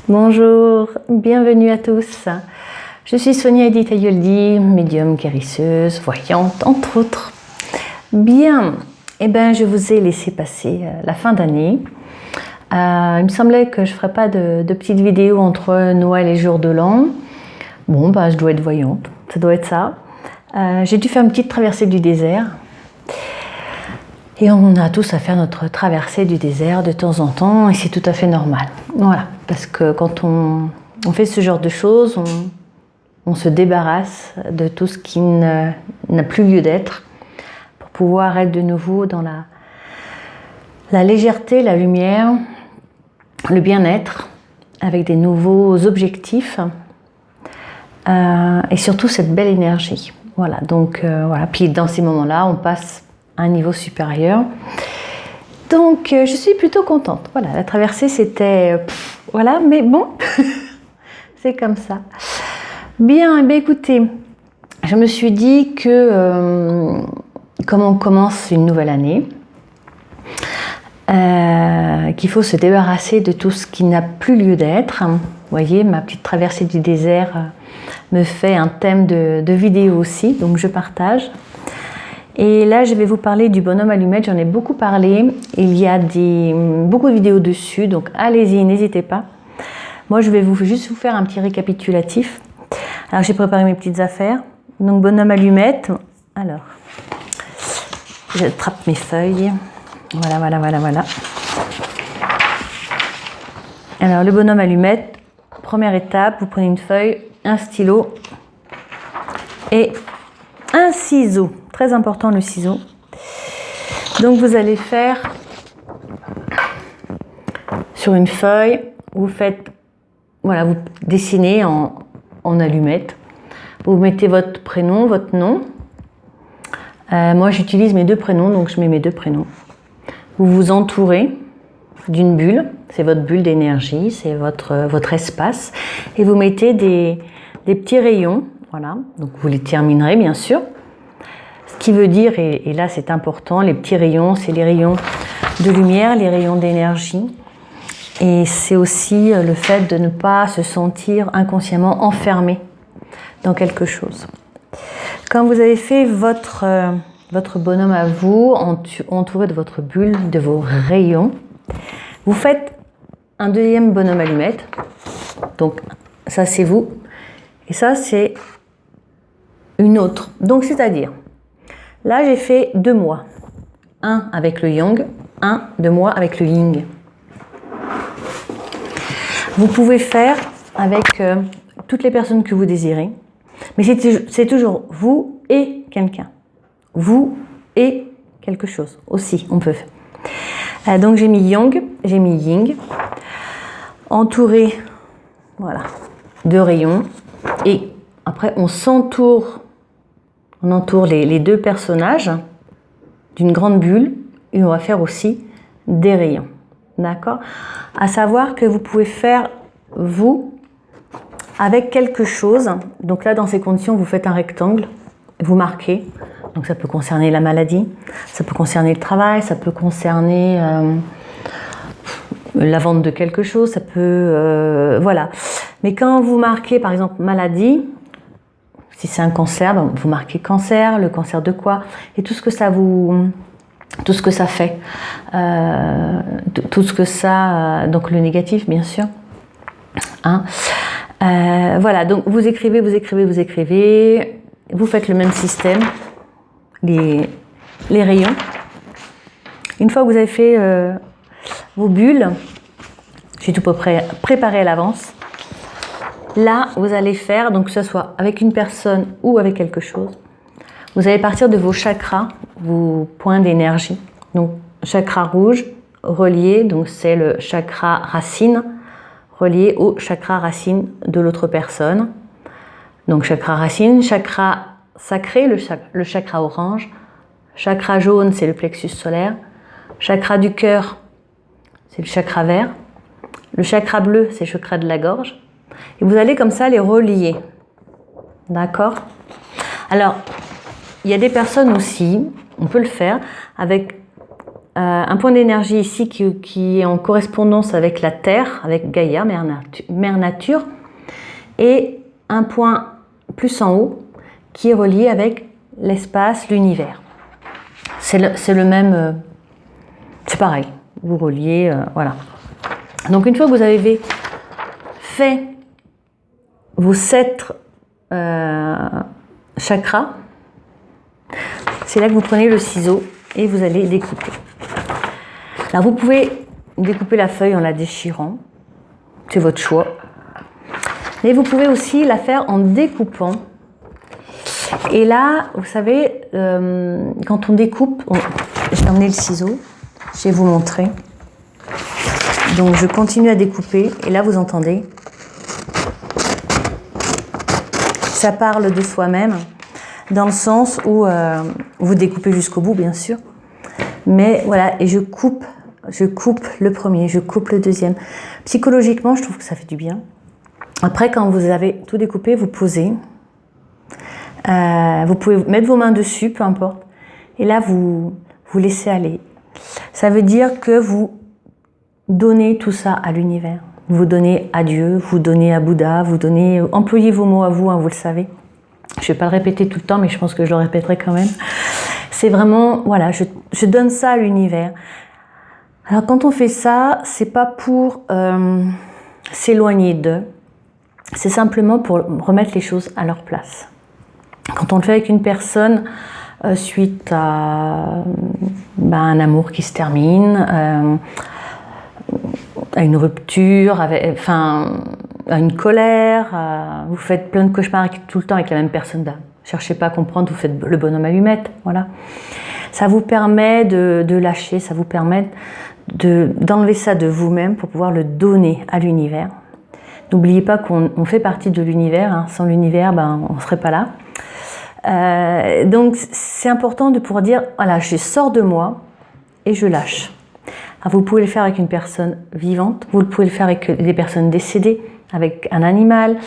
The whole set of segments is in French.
Bonjour, bienvenue à tous. Je suis Sonia Edith Ayoldi, médium guérisseuse, voyante, entre autres. Bien, je vous ai laissé passer la fin d'année. Il me semblait que je ne ferais pas de petites vidéos entre Noël et jour de l'an. Bon, je dois être voyante, ça doit être ça. J'ai dû faire une petite traversée du désert. Et on a tous à faire notre traversée du désert de temps en temps, et c'est tout à fait normal. Voilà, parce que quand on fait ce genre de choses, on se débarrasse de tout ce qui n'a plus lieu d'être, pour pouvoir être de nouveau dans la légèreté, la lumière, le bien-être, avec des nouveaux objectifs, et surtout cette belle énergie. Voilà, donc voilà. Puis dans ces moments-là, on passe à un niveau supérieur. Donc je suis plutôt contente. Voilà, la traversée c'était voilà, mais bon, c'est comme ça. Bien, écoutez, je me suis dit que comme on commence une nouvelle année, qu'il faut se débarrasser de tout ce qui n'a plus lieu d'être. Vous voyez, ma petite traversée du désert me fait un thème de vidéo aussi, donc je partage. Et là, je vais vous parler du bonhomme allumette. J'en ai beaucoup parlé. Il y a beaucoup de vidéos dessus, donc allez-y, n'hésitez pas. Moi, je vais juste vous faire un petit récapitulatif. Alors, j'ai préparé mes petites affaires. Donc, bonhomme allumette. Alors, j'attrape mes feuilles. Voilà. Alors, le bonhomme allumette, première étape, vous prenez une feuille, un stylo et un ciseau. Très important, le ciseau. Donc vous allez faire sur une feuille, vous faites, voilà, vous dessinez en allumette. Vous mettez votre prénom, votre nom. Moi j'utilise mes deux prénoms, donc je mets mes deux prénoms. Vous vous entourez d'une bulle, c'est votre bulle d'énergie, c'est votre espace. Et vous mettez des petits rayons, voilà, donc vous les terminerez bien sûr. Ce qui veut dire, et là c'est important, les petits rayons, c'est les rayons de lumière, les rayons d'énergie. Et c'est aussi le fait de ne pas se sentir inconsciemment enfermé dans quelque chose. Quand vous avez fait votre bonhomme à vous, entouré de votre bulle, de vos rayons, vous faites un deuxième bonhomme allumette. Donc ça c'est vous, et ça c'est une autre. Donc c'est-à-dire, là, j'ai fait 2 mois. Un avec le yang, un de moi avec le yin. Vous pouvez faire avec toutes les personnes que vous désirez. Mais c'est toujours vous et quelqu'un. Vous et quelque chose aussi, on peut. Donc j'ai mis yang, j'ai mis yin. Entouré, voilà, de rayons. Et après, on s'entoure. On entoure les deux personnages d'une grande bulle et on va faire aussi des rayons. D'accord? À savoir que vous pouvez faire, vous, avec quelque chose. Donc là, dans ces conditions, vous faites un rectangle, vous marquez. Donc ça peut concerner la maladie, ça peut concerner le travail, ça peut concerner la vente de quelque chose, ça peut... voilà. Mais quand vous marquez, par exemple, maladie... Si c'est un cancer, vous marquez cancer, le cancer de quoi, et tout ce que ça fait, tout ce que ça, donc le négatif bien sûr. Hein. Voilà, donc vous écrivez, vous faites le même système, les rayons. Une fois que vous avez fait vos bulles, j'ai tout préparé à l'avance. Là, vous allez faire, donc que ce soit avec une personne ou avec quelque chose, vous allez partir de vos chakras, vos points d'énergie. Donc, chakra rouge relié, donc c'est le chakra racine, relié au chakra racine de l'autre personne. Donc, chakra racine, chakra sacré, le chakra orange, chakra jaune, c'est le plexus solaire, chakra du cœur, c'est le chakra vert, le chakra bleu, c'est le chakra de la gorge. Et vous allez comme ça les relier. D'accord? Alors, il y a des personnes aussi, on peut le faire, avec un point d'énergie ici qui est en correspondance avec la Terre, avec Gaïa, Mère Nature, et un point plus en haut qui est relié avec l'espace, l'univers. C'est le même, c'est pareil, vous reliez, voilà. Donc une fois que vous avez fait vos 7 chakras, c'est là que vous prenez le ciseau et vous allez découper. Alors vous pouvez découper la feuille en la déchirant, c'est votre choix. Mais vous pouvez aussi la faire en découpant. Et là, vous savez, quand on découpe, je vais emmener le ciseau, je vais vous montrer. Donc je continue à découper et là vous entendez, ça parle de soi-même dans le sens où vous découpez jusqu'au bout bien sûr, mais voilà, et je coupe le premier, je coupe le deuxième. Psychologiquement, je trouve que ça fait du bien. Après, quand vous avez tout découpé, vous posez, vous pouvez mettre vos mains dessus, peu importe, et là vous laissez aller. Ça veut dire que vous donnez tout ça à l'univers. Vous donnez à Dieu, vous donnez à Bouddha, vous donnez... Employez vos mots à vous, hein, vous le savez. Je ne vais pas le répéter tout le temps, mais je pense que je le répéterai quand même. C'est vraiment, voilà, je donne ça à l'univers. Alors quand on fait ça, c'est pas pour s'éloigner d'eux, c'est simplement pour remettre les choses à leur place. Quand on le fait avec une personne, suite à un amour qui se termine, à une rupture, à une colère, vous faites plein de cauchemars tout le temps avec la même personne. Cherchez pas à comprendre, vous faites le bonhomme allumette, voilà. Ça vous permet de lâcher, ça vous permet d'enlever ça de vous-même pour pouvoir le donner à l'univers. N'oubliez pas qu'on fait partie de l'univers, hein. Sans l'univers, on ne serait pas là. Donc c'est important de pouvoir dire, voilà, je sors de moi et je lâche. Alors, vous pouvez le faire avec une personne vivante, vous pouvez le faire avec des personnes décédées, avec un animal.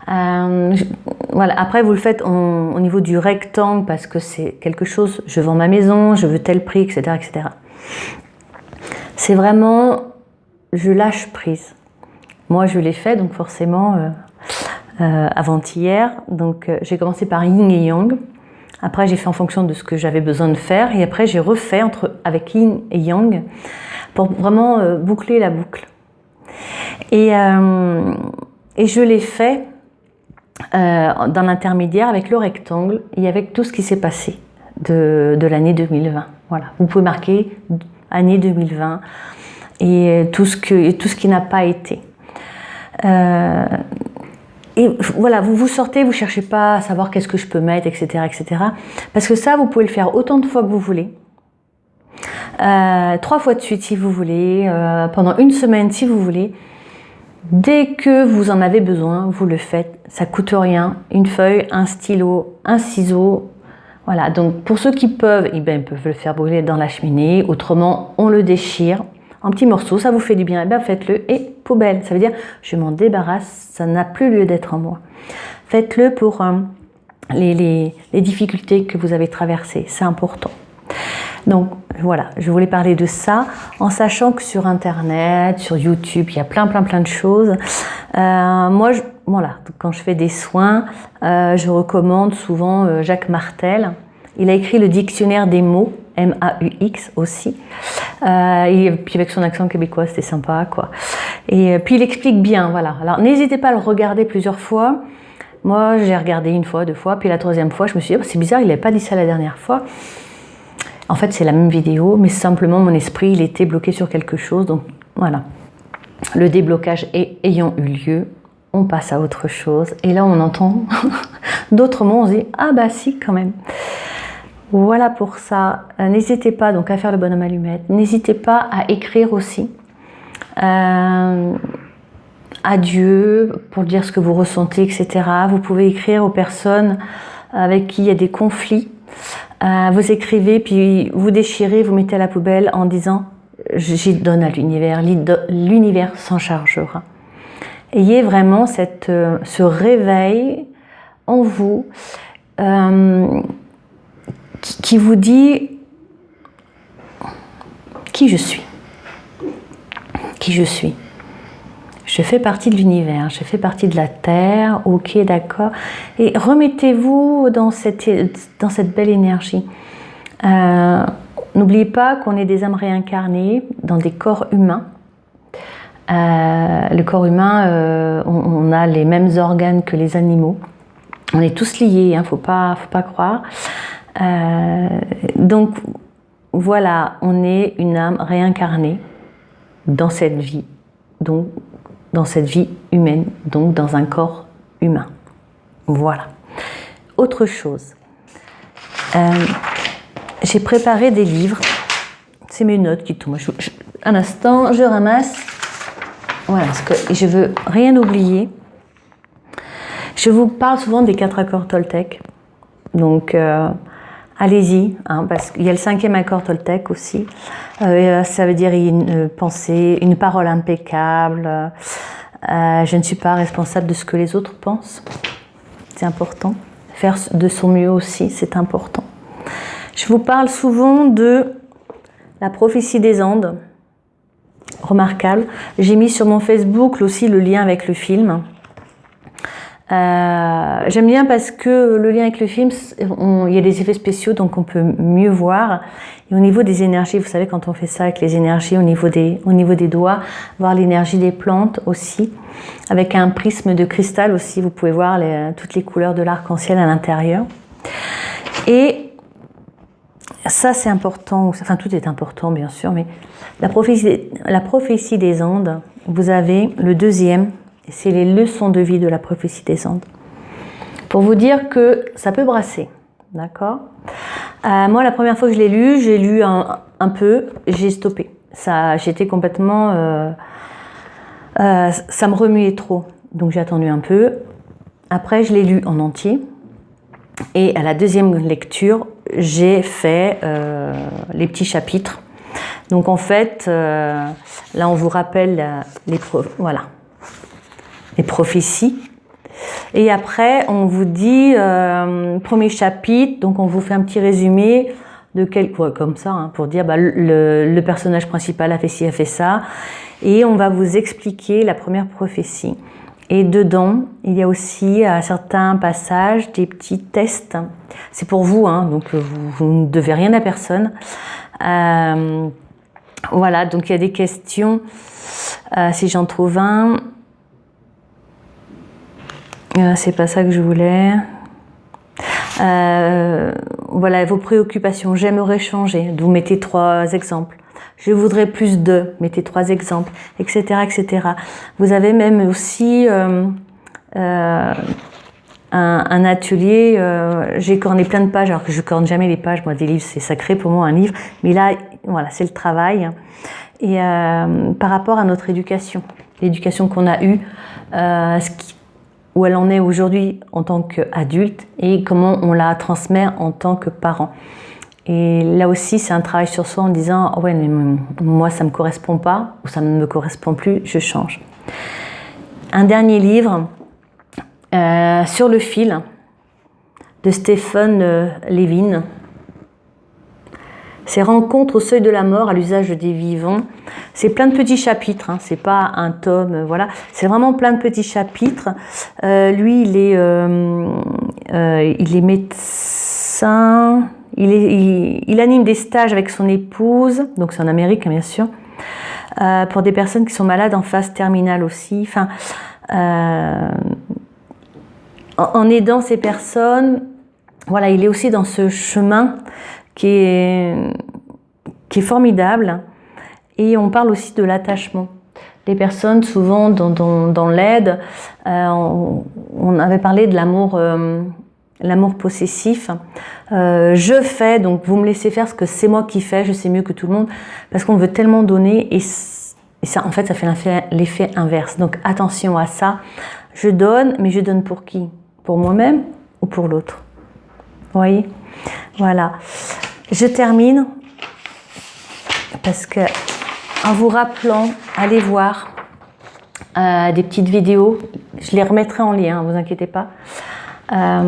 Voilà. Après, vous le faites au niveau du rectangle parce que c'est quelque chose, je vends ma maison, je veux tel prix, etc. etc. C'est vraiment, je lâche prise. Moi, je l'ai fait, donc forcément, avant-hier. Donc, j'ai commencé par Yin et Yang. Après, j'ai fait en fonction de ce que j'avais besoin de faire. Et après, j'ai refait avec Yin et Yang pour vraiment boucler la boucle. Et je l'ai fait dans l'intermédiaire avec le rectangle et avec tout ce qui s'est passé de l'année 2020. Voilà. Vous pouvez marquer année 2020 et tout ce qui n'a pas été. Et voilà, vous sortez, vous ne cherchez pas à savoir qu'est-ce que je peux mettre, etc., etc. Parce que ça, vous pouvez le faire autant de fois que vous voulez. 3 fois de suite si vous voulez, pendant une semaine si vous voulez. Dès que vous en avez besoin, vous le faites. Ça ne coûte rien. Une feuille, un stylo, un ciseau. Voilà, donc pour ceux qui peuvent, ils peuvent le faire brûler dans la cheminée. Autrement, on le déchire en petits morceaux, ça vous fait du bien, faites-le et poubelle. Ça veut dire, je m'en débarrasse, ça n'a plus lieu d'être en moi. Faites-le pour les difficultés que vous avez traversées, c'est important. Donc voilà, je voulais parler de ça, en sachant que sur Internet, sur YouTube, il y a plein de choses. Moi, quand je fais des soins, je recommande souvent Jacques Martel. Il a écrit le dictionnaire des mots, M-A-U-X aussi. Et puis avec son accent québécois, c'était sympa, quoi. Et puis il explique bien, voilà. Alors n'hésitez pas à le regarder plusieurs fois. Moi, j'ai regardé 1 fois, 2 fois, puis la 3e fois, je me suis dit, c'est bizarre, il n'avait pas dit ça la dernière fois. En fait, c'est la même vidéo, mais simplement mon esprit, il était bloqué sur quelque chose. Donc voilà. Le déblocage ayant eu lieu, on passe à autre chose. Et là, on entend d'autres mots, on se dit, ah bah si, quand même. Voilà pour ça. N'hésitez pas donc à faire le bonhomme allumette. N'hésitez pas à écrire aussi à Dieu pour dire ce que vous ressentez, etc. Vous pouvez écrire aux personnes avec qui il y a des conflits. Vous écrivez, puis vous déchirez, vous mettez à la poubelle en disant « j'y donne à l'univers, l'univers s'en chargera ». Ayez vraiment ce réveil en vous qui vous dit qui je suis. Qui je suis. Je fais partie de l'univers, je fais partie de la Terre, ok, d'accord. Et remettez-vous dans cette belle énergie. N'oubliez pas qu'on est des âmes réincarnées dans des corps humains. Le corps humain, on a les mêmes organes que les animaux. On est tous liés, faut pas croire. Donc voilà, on est une âme réincarnée dans cette vie, donc dans cette vie humaine, donc dans un corps humain. Voilà. Autre chose, j'ai préparé des livres. C'est mes notes qui tombent. Un instant, je ramasse. Voilà, parce que je veux rien oublier. Je vous parle souvent des 4 accords Toltec. Donc, allez-y, parce qu'il y a le 5e accord Toltec aussi. Ça veut dire une pensée, une parole impeccable. Je ne suis pas responsable de ce que les autres pensent. C'est important. Faire de son mieux aussi, c'est important. Je vous parle souvent de la prophétie des Andes. Remarquable. J'ai mis sur mon Facebook aussi le lien avec le film. J'aime bien parce que le lien avec le film, il y a des effets spéciaux, donc on peut mieux voir. Et au niveau des énergies, vous savez, quand on fait ça avec les énergies au niveau des doigts, voir l'énergie des plantes aussi. Avec un prisme de cristal aussi, vous pouvez voir toutes les couleurs de l'arc-en-ciel à l'intérieur. Et ça, c'est important. Enfin, tout est important, bien sûr, mais la prophétie des Andes, vous avez le 2e, et c'est les leçons de vie de la prophétie des Andes. Pour vous dire que ça peut brasser, d'accord ? Moi, la première fois que je l'ai lu, j'ai lu un peu, j'ai stoppé. J'étais complètement... ça me remuait trop, donc j'ai attendu un peu. Après, je l'ai lu en entier. Et à la 2e lecture, j'ai fait les petits chapitres. Donc en fait, là on vous rappelle les prophéties. Et après, on vous dit premier chapitre, donc on vous fait un petit résumé de comme ça, pour dire le personnage principal a fait ci, a fait ça. Et on va vous expliquer la première prophétie. Et dedans, il y a aussi à certains passages des petits tests. C'est pour vous, donc vous ne devez rien à personne. Voilà, donc il y a des questions. Si j'en trouve un. C'est pas ça que je voulais. Voilà, vos préoccupations. J'aimerais changer. Vous mettez 3 exemples. Je voudrais plus de, mettez 3 exemples, etc., etc. Vous avez même aussi un atelier, j'ai corné plein de pages, alors que je corne jamais les pages, moi des livres c'est sacré pour moi un livre, mais là voilà c'est le travail. Et par rapport à notre éducation, l'éducation qu'on a eue, où elle en est aujourd'hui en tant qu'adulte et comment on la transmet en tant que parent. Et là aussi, c'est un travail sur soi en disant « Ouais, mais moi, ça ne me correspond pas ou ça ne me correspond plus, je change. » Un dernier livre, Sur le fil, de Stephen Levin. C'est Rencontres au seuil de la mort à l'usage des vivants. C'est plein de petits chapitres, c'est pas un tome, voilà. C'est vraiment plein de petits chapitres. Lui, il est médecin... Il anime des stages avec son épouse, donc c'est en Amérique bien sûr, pour des personnes qui sont malades en phase terminale aussi. Enfin, en aidant ces personnes, voilà, il est aussi dans ce chemin qui est formidable. Et on parle aussi de l'attachement. Les personnes, souvent dans l'aide, on avait parlé de l'amour possessif. Je fais, donc vous me laissez faire parce que c'est moi qui fais, je sais mieux que tout le monde, parce qu'on veut tellement donner et ça, en fait, ça fait l'effet inverse. Donc attention à ça. Je donne, mais je donne pour qui ? Pour moi-même ou pour l'autre ? Vous voyez ? Voilà. Je termine parce que en vous rappelant, allez voir des petites vidéos. Je les remettrai en lien, ne vous inquiétez pas. La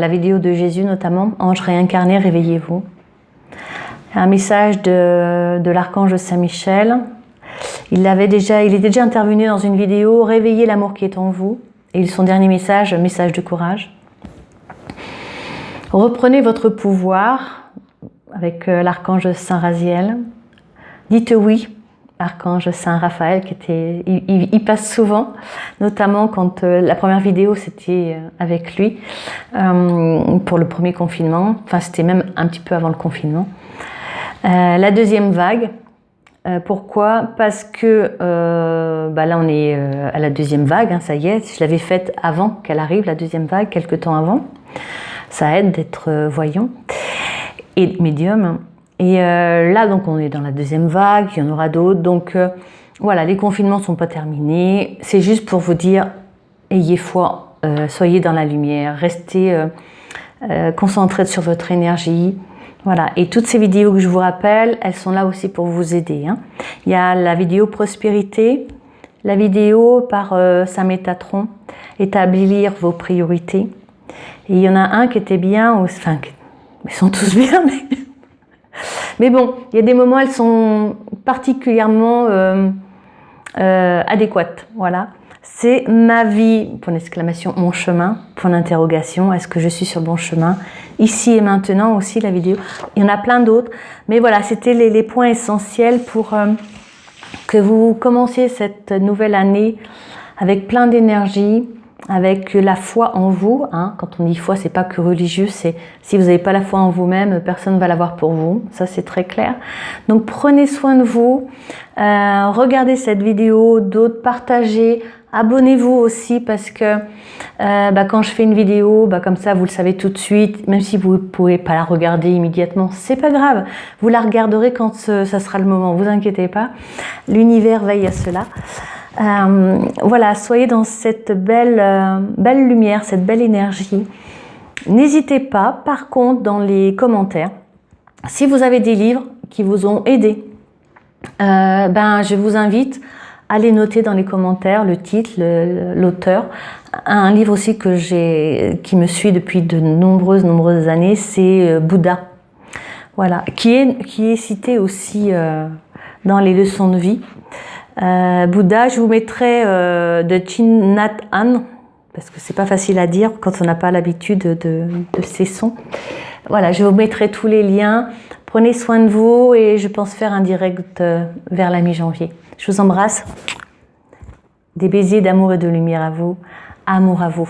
vidéo de Jésus notamment, Ange réincarné, réveillez-vous. Un message de l'archange Saint-Michel. Il était déjà intervenu dans une vidéo, réveillez l'amour qui est en vous. Et son dernier message, message de courage. Reprenez votre pouvoir avec l'archange Saint Raziel. Dites oui, archange Saint Raphaël, il passe souvent, notamment quand la première vidéo c'était avec lui pour le premier confinement. Enfin, c'était même un petit peu avant le confinement. La deuxième vague. Pourquoi? Parce que là on est à la deuxième vague, hein, ça y est, je l'avais faite avant qu'elle arrive, la deuxième vague, quelques temps avant. Ça aide d'être voyant et médium. Et là donc on est dans la deuxième vague, il y en aura d'autres. Donc voilà, les confinements ne sont pas terminés. C'est juste pour vous dire, ayez foi, soyez dans la lumière, restez concentrés sur votre énergie. Voilà, et toutes ces vidéos que je vous rappelle, elles sont là aussi pour vous aider. Hein. Il y a la vidéo prospérité, la vidéo par Saint Métatron, établir vos priorités. Et il y en a un qui était bien, enfin, ils sont tous bien, mais bon, il y a des moments, elles sont particulièrement adéquates. Voilà. C'est ma vie, point d'exclamation, mon chemin, point d'interrogation, est-ce que je suis sur le bon chemin? Ici et maintenant aussi la vidéo, il y en a plein d'autres, mais voilà, c'était les points essentiels pour que vous commenciez cette nouvelle année avec plein d'énergie, avec la foi en vous. Hein. Quand on dit foi, c'est pas que religieux, c'est si vous n'avez pas la foi en vous-même, personne ne va l'avoir pour vous, ça c'est très clair. Donc prenez soin de vous, regardez cette vidéo, d'autres, partagez. Abonnez-vous aussi parce que quand je fais une vidéo, comme ça vous le savez tout de suite, même si vous ne pouvez pas la regarder immédiatement, c'est pas grave, vous la regarderez quand ça sera le moment, vous inquiétez pas, l'univers veille à cela. Voilà, soyez dans cette belle lumière, cette belle énergie. N'hésitez pas, par contre, dans les commentaires, si vous avez des livres qui vous ont aidé, je vous invite allez noter dans les commentaires le titre, l'auteur. Un livre aussi qui me suit depuis de nombreuses années, c'est Bouddha. Voilà, qui est cité aussi dans les leçons de vie. Bouddha, je vous mettrai de Thich Nhat Hanh, parce que c'est pas facile à dire quand on n'a pas l'habitude de ces sons. Voilà, je vous mettrai tous les liens. Prenez soin de vous et je pense faire un direct vers la mi-janvier. Je vous embrasse. Des baisers d'amour et de lumière à vous. Amour à vous.